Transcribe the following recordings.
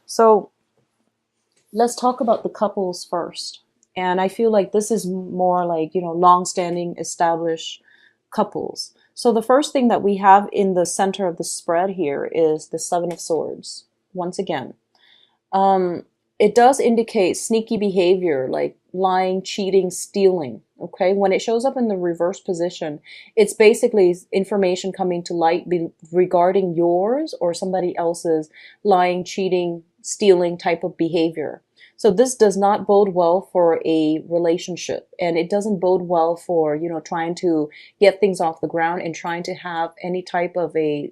So let's talk about the couples first. And I feel like this is more like, long-standing established couples. So the first thing that we have in the center of the spread here is the Seven of Swords. Once again, um, it does indicate sneaky behavior like lying, cheating, stealing. Okay, when it shows up in the reverse position, it's basically information coming to light regarding yours or somebody else's lying, cheating, stealing type of behavior. So this does not bode well for a relationship, and it doesn't bode well for, trying to get things off the ground and trying to have any type of a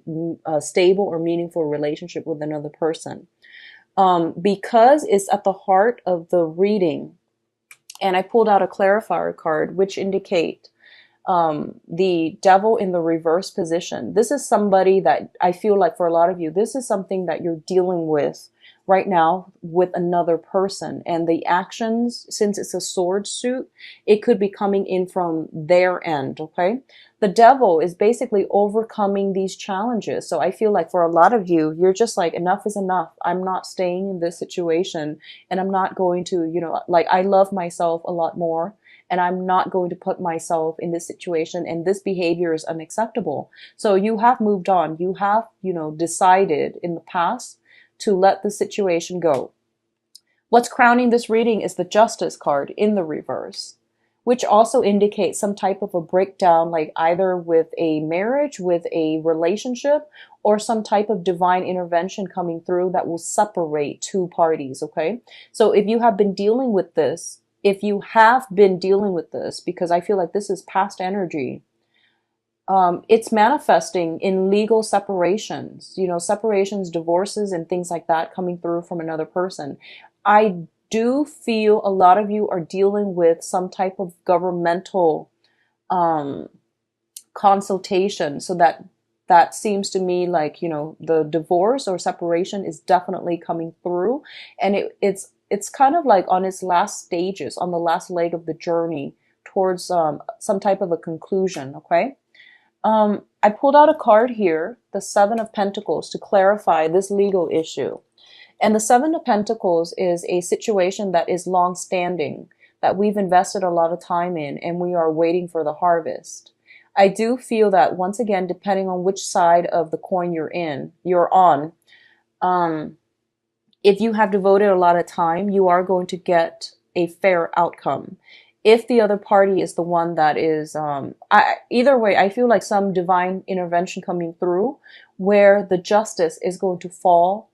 stable or meaningful relationship with another person. Because it's at the heart of the reading. And I pulled out a clarifier card, which indicate the devil in the reverse position. This is somebody that I feel like for a lot of you, this is something that you're dealing with right now with another person. And the actions, since it's a sword suit, it could be coming in from their end, okay? The devil is basically overcoming these challenges. So I feel like for a lot of you, you're just like, enough is enough. I'm not staying in this situation, and I'm not going to, like, I love myself a lot more, and I'm not going to put myself in this situation, and this behavior is unacceptable. So you have moved on. You have, decided in the past to let the situation go. What's crowning this reading is the Justice card in the reverse, which also indicates some type of a breakdown, like either with a marriage, with a relationship, or some type of divine intervention coming through that will separate two parties, okay? So if you have been dealing with this, because I feel like this is past energy, it's manifesting in legal separations, separations, divorces, and things like that coming through from another person. I do feel a lot of you are dealing with some type of governmental um, consultation. So that seems to me like, the divorce or separation is definitely coming through, and it's kind of like on its last stages, on the last leg of the journey towards some type of a conclusion. Okay. I pulled out a card here, the Seven of Pentacles, to clarify this legal issue. And the Seven of Pentacles is a situation that is long-standing, that we've invested a lot of time in, and we are waiting for the harvest. I do feel that, once again, depending on which side of the coin you're on, if you have devoted a lot of time, you are going to get a fair outcome. If the other party is the one that is, either way, I feel like some divine intervention coming through where the justice is going to fall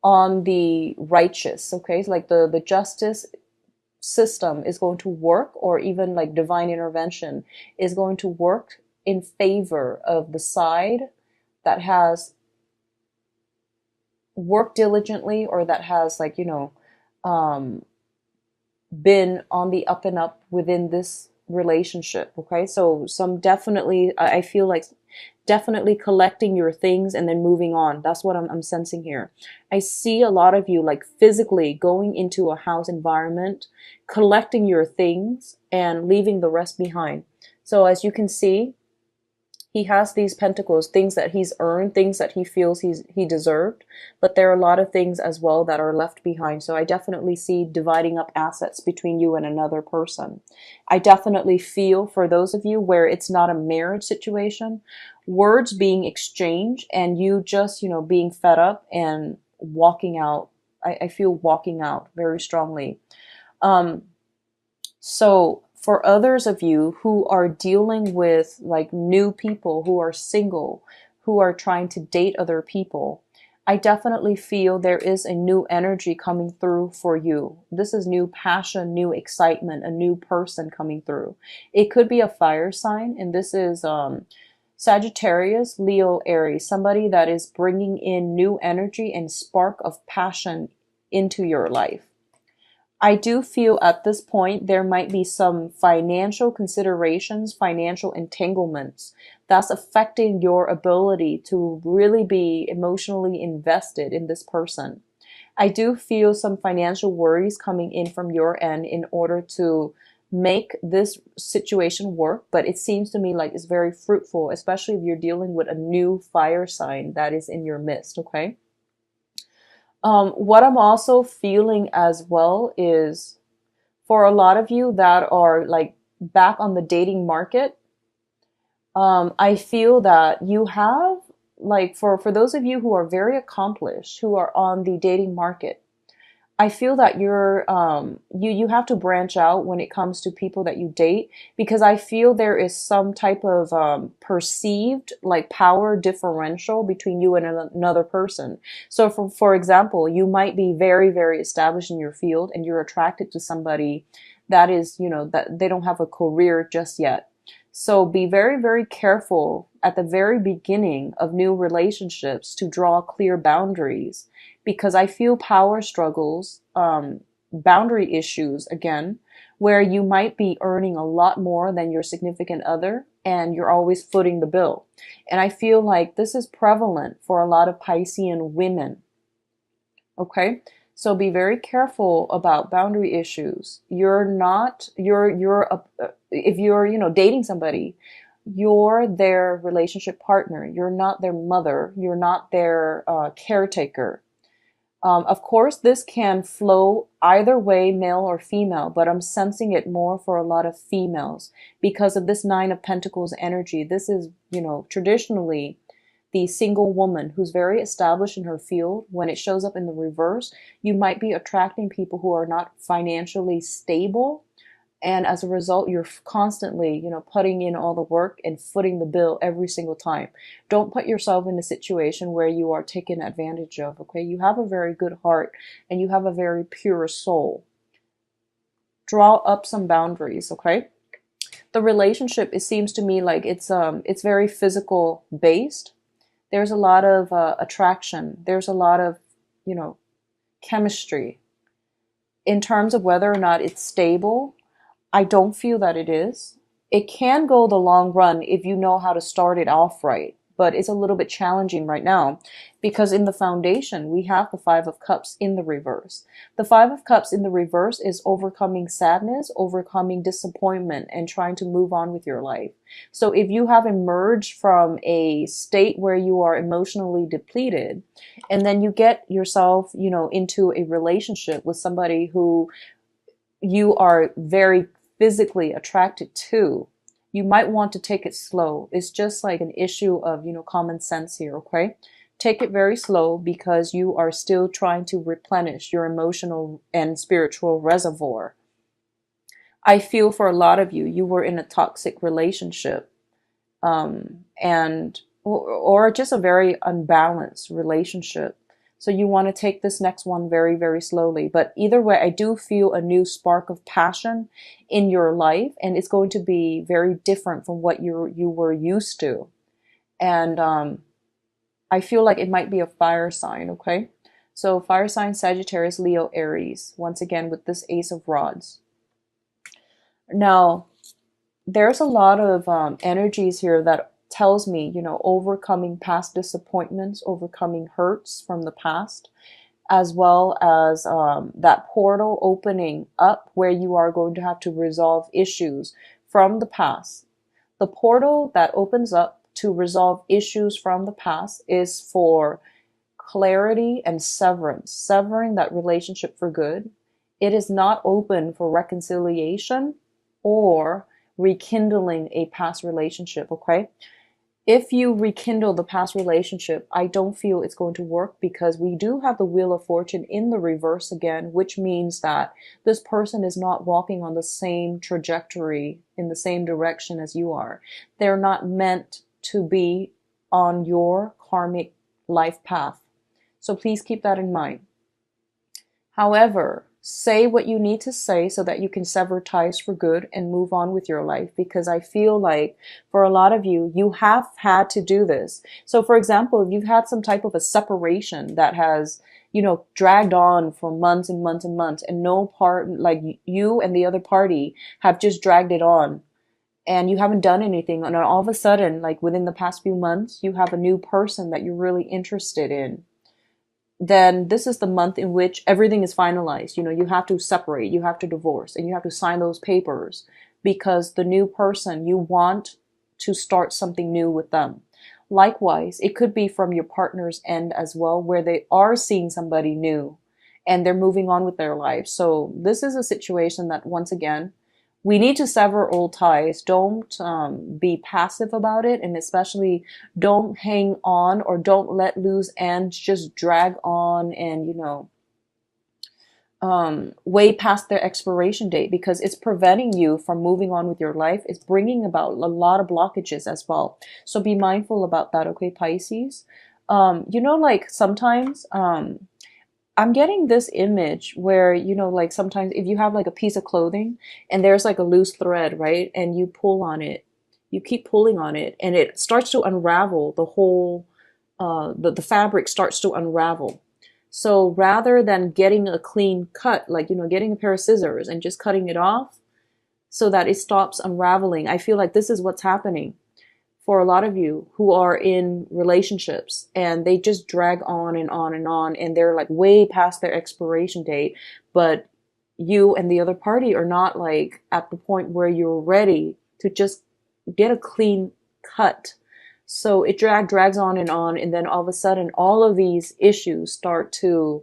on the righteous, okay? It's like the justice system is going to work, or even like divine intervention is going to work in favor of the side that has worked diligently, or that has, like, um, been on the up and up within this relationship. Okay, so some definitely, I feel like definitely collecting your things and then moving on. That's what I'm sensing here. I see a lot of you like physically going into a house environment, collecting your things and leaving the rest behind. So as you can see, he has these pentacles, things that he's earned, things that he feels he deserved, but there are a lot of things as well that are left behind. So I definitely see dividing up assets between you and another person. I definitely feel for those of you where it's not a marriage situation, words being exchanged and you just, being fed up and walking out. I feel walking out very strongly. So for others of you who are dealing with like new people, who are single, who are trying to date other people, I definitely feel there is a new energy coming through for you. This is new passion, new excitement, a new person coming through. It could be a fire sign, and this is Sagittarius, Leo, Aries, somebody that is bringing in new energy and spark of passion into your life. I do feel at this point there might be some financial considerations, financial entanglements that's affecting your ability to really be emotionally invested in this person. I do feel some financial worries coming in from your end in order to make this situation work, but it seems to me like it's very fruitful, especially if you're dealing with a new fire sign that is in your midst, okay? What I'm also feeling as well is for a lot of you that are like back on the dating market, I feel that you have like for those of you who are very accomplished, who are on the dating market, I feel that you have to branch out when it comes to people that you date, because I feel there is some type of perceived like power differential between you and another person. So for example, you might be very, very established in your field and you're attracted to somebody that is, that they don't have a career just yet. So be very, very careful at the very beginning of new relationships to draw clear boundaries, because I feel power struggles, boundary issues again, where you might be earning a lot more than your significant other and you're always footing the bill. And I feel like this is prevalent for a lot of Piscean women. Okay? So be very careful about boundary issues. You're not, if you're, dating somebody, you're their relationship partner. You're not their mother. You're not their caretaker. Of course, this can flow either way, male or female, but I'm sensing it more for a lot of females because of this Nine of Pentacles energy. This is, traditionally the single woman who's very established in her field. When it shows up in the reverse, you might be attracting people who are not financially stable. And as a result, you're constantly, putting in all the work and footing the bill every single time. Don't put yourself in a situation where you are taken advantage of, okay? You have a very good heart and you have a very pure soul. Draw up some boundaries, okay? The relationship, it seems to me like it's very physical based. There's a lot of attraction. There's a lot of, chemistry. In terms of whether or not it's stable, I don't feel that it is. It can go the long run if you know how to start it off right, but it's a little bit challenging right now because in the foundation, we have the Five of Cups in the reverse. The Five of Cups in the reverse is overcoming sadness, overcoming disappointment, and trying to move on with your life. So if you have emerged from a state where you are emotionally depleted, and then you get yourself, into a relationship with somebody who you are very physically attracted to, you might want to take it slow. It's just like an issue of, common sense here, okay? Take it very slow because you are still trying to replenish your emotional and spiritual reservoir. I feel for a lot of you, you were in a toxic relationship, or just a very unbalanced relationship. So you want to take this next one very, very slowly. But either way, I do feel a new spark of passion in your life, and it's going to be very different from what you were used to. And I feel like it might be a fire sign, okay? So fire sign, Sagittarius, Leo, Aries, once again with this Ace of Rods. Now, there's a lot of energies here that tells me, overcoming past disappointments, overcoming hurts from the past, as well as that portal opening up where you are going to have to resolve issues from the past. The portal that opens up to resolve issues from the past is for clarity and severance, severing that relationship for good. It is not open for reconciliation or rekindling a past relationship, okay? If you rekindle the past relationship, I don't feel it's going to work because we do have the Wheel of Fortune in the reverse again, which means that this person is not walking on the same trajectory in the same direction as you are. They're not meant to be on your karmic life path. So please keep that in mind. However, say what you need to say so that you can sever ties for good and move on with your life, because I feel like for a lot of you, you have had to do this. So for example, if you've had some type of a separation that has, dragged on for months and months and months, and no part, like you and the other party have just dragged it on and you haven't done anything, and all of a sudden, like within the past few months, you have a new person that you're really interested in, then this is the month in which everything is finalized. You have to separate, you have to divorce, and you have to sign those papers because the new person, you want to start something new with them. Likewise, it could be from your partner's end as well, where they are seeing somebody new and they're moving on with their lives. So this is a situation that, once again, we need to sever old ties. Don't be passive about it, and especially don't hang on or don't let loose ends just drag on and, way past their expiration date, because it's preventing you from moving on with your life. It's bringing about a lot of blockages as well. So be mindful about that, okay, Pisces? Like sometimes I'm getting this image where, like sometimes if you have like a piece of clothing and there's like a loose thread, right? And you pull on it, you keep pulling on it and it starts to unravel the whole, the fabric starts to unravel. So rather than getting a clean cut, like, getting a pair of scissors and just cutting it off so that it stops unraveling, I feel like this is what's happening for a lot of you who are in relationships and they just drag on and on and on and they're like way past their expiration date, but you and the other party are not like at the point where you're ready to just get a clean cut. So it drags on, and then all of a sudden all of these issues start to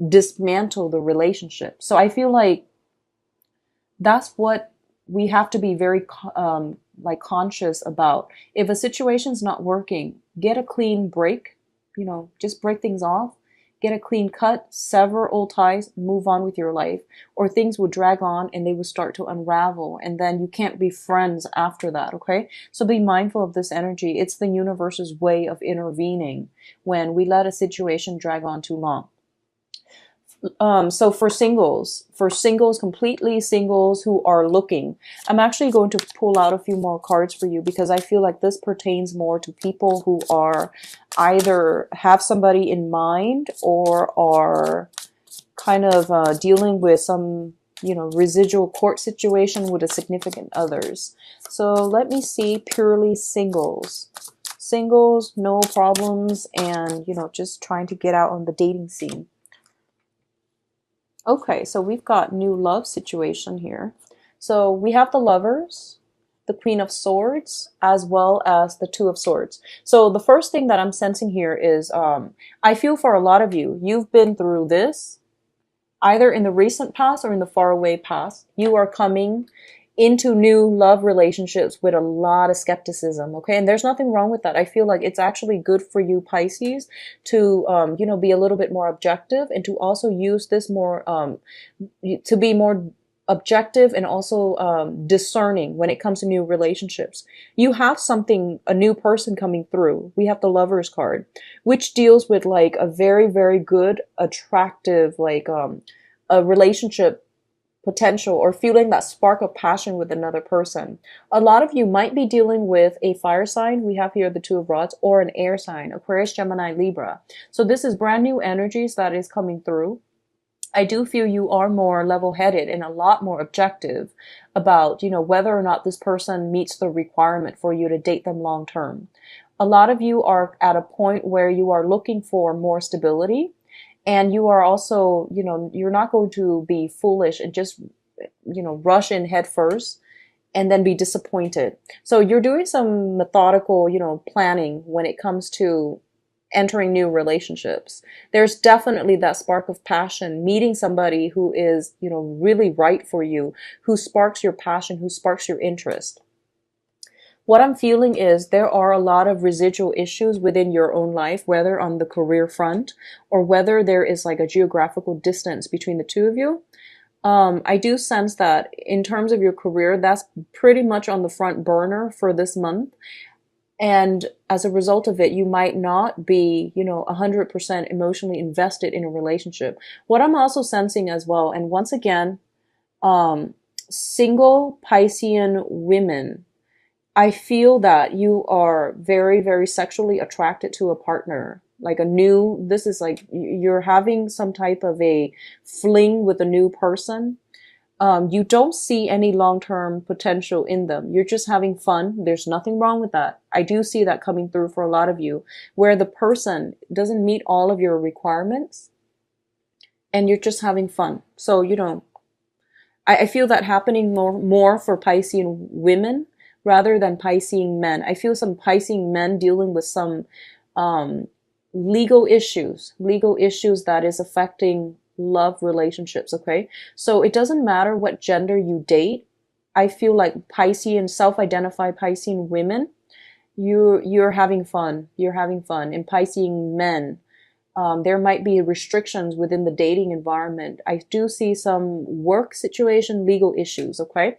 dismantle the relationship. So I feel like that's what we have to be very conscious about. If a situation's not working, get a clean break, just break things off, get a clean cut, sever old ties, move on with your life, or things will drag on and they will start to unravel, and then you can't be friends after that, okay? So be mindful of this energy. It's the universe's way of intervening when we let a situation drag on too long. So for singles, completely singles who are looking, I'm actually going to pull out a few more cards for you because I feel like this pertains more to people who are either have somebody in mind or are kind of dealing with some, residual court situation with a significant others. So let me see, purely singles. Singles, no problems, and, just trying to get out on the dating scene. Okay, so we've got new love situation here. So we have the Lovers, the Queen of Swords, as well as the Two of Swords. So the first thing that I'm sensing here is I feel for a lot of you, you've been through this, either in the recent past or in the faraway past. You are coming into new love relationships with a lot of skepticism, okay? And there's nothing wrong with that. I feel like it's actually good for you, Pisces, to, be a little bit more objective and to also use this more, to be more objective and also discerning when it comes to new relationships. You have something, a new person coming through. We have the Lovers card, which deals with like a very, very good, attractive, like a relationship potential or feeling that spark of passion with another person. A lot of you might be dealing with a fire sign. We have here the Two of Rods, or an air sign, Aquarius, Gemini, Libra. So this is brand new energies that is coming through. I do feel you are more level-headed and a lot more objective about, whether or not this person meets the requirement for you to date them long term. A lot of you are at a point where you are looking for more stability. And you are also, you're not going to be foolish and just, rush in head first and then be disappointed. So you're doing some methodical, planning when it comes to entering new relationships. There's definitely that spark of passion, meeting somebody who is, really right for you, who sparks your passion, who sparks your interest. What I'm feeling is there are a lot of residual issues within your own life, whether on the career front or whether there is like a geographical distance between the two of you. I do sense that in terms of your career, that's pretty much on the front burner for this month. And as a result of it, you might not be, 100% emotionally invested in a relationship. What I'm also sensing as well, and once again, single Piscean women, I feel that you are very, very sexually attracted to a partner. Like this is like you're having some type of a fling with a new person. You don't see any long-term potential in them. You're just having fun. There's nothing wrong with that. I do see that coming through for a lot of you, where the person doesn't meet all of your requirements and you're just having fun. So, I feel that happening more for Piscean women, rather than Piscean men. I feel some Piscean men dealing with some legal issues that is affecting love relationships, okay? So it doesn't matter what gender you date. I feel like Piscean, self-identified Piscean women, you're having fun. You're having fun. And Piscean men, there might be restrictions within the dating environment. I do see some work situation, legal issues, okay?